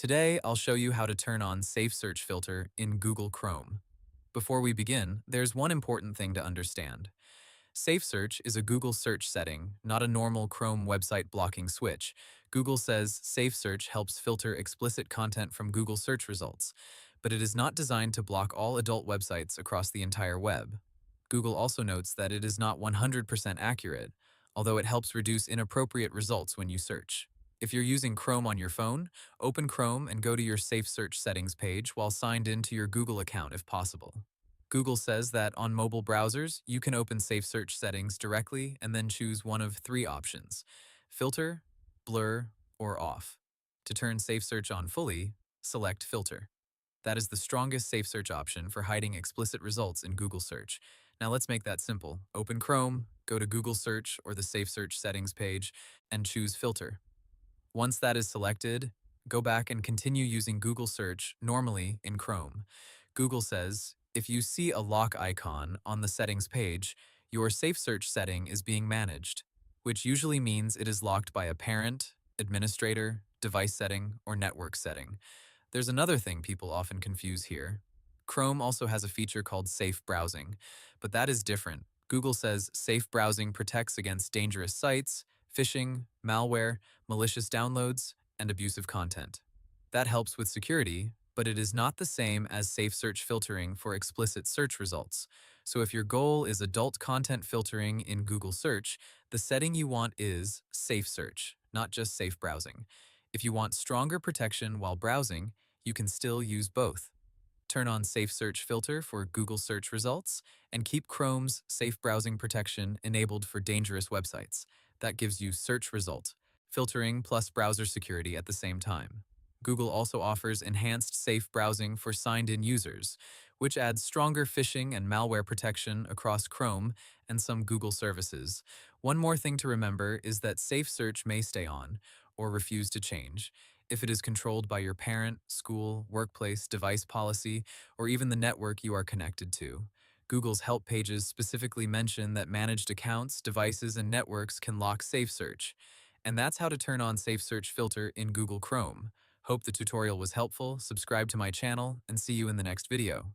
Today, I'll show you how to turn on SafeSearch filter in Google Chrome. Before we begin, there's one important thing to understand. SafeSearch is a Google search setting, not a normal Chrome website blocking switch. Google says SafeSearch helps filter explicit content from Google search results, but it is not designed to block all adult websites across the entire web. Google also notes that it is not 100% accurate, although it helps reduce inappropriate results when you search. If you're using Chrome on your phone, open Chrome and go to your SafeSearch settings page while signed into your Google account if possible. Google says that on mobile browsers, you can open SafeSearch settings directly and then choose one of three options: filter, blur, or off. To turn SafeSearch on fully, select filter. That is the strongest SafeSearch option for hiding explicit results in Google search. Now let's make that simple. Open Chrome, go to Google search or the SafeSearch settings page, and choose filter. Once that is selected, go back and continue using Google search normally in Chrome. Google says, if you see a lock icon on the settings page, your SafeSearch setting is being managed, which usually means it is locked by a parent, administrator, device setting, or network setting. There's another thing people often confuse here. Chrome also has a feature called safe browsing, but that is different. Google says safe browsing protects against dangerous sites, phishing, malware, malicious downloads, and abusive content. That helps with security, but it is not the same as safe search filtering for explicit search results. So if your goal is adult content filtering in Google search, the setting you want is safe search, not just safe browsing. If you want stronger protection while browsing, you can still use both. Turn on Safe Search filter for Google search results and keep Chrome's safe browsing protection enabled for dangerous websites. That gives you search result, filtering plus browser security at the same time. Google also offers enhanced safe browsing for signed-in users, which adds stronger phishing and malware protection across Chrome and some Google services. One more thing to remember is that Safe Search may stay on or refuse to change if it is controlled by your parent, school, workplace, device policy, or even the network you are connected to. Google's help pages specifically mention that managed accounts, devices, and networks can lock SafeSearch. And that's how to turn on SafeSearch filter in Google Chrome. Hope the tutorial was helpful, subscribe to my channel, and see you in the next video.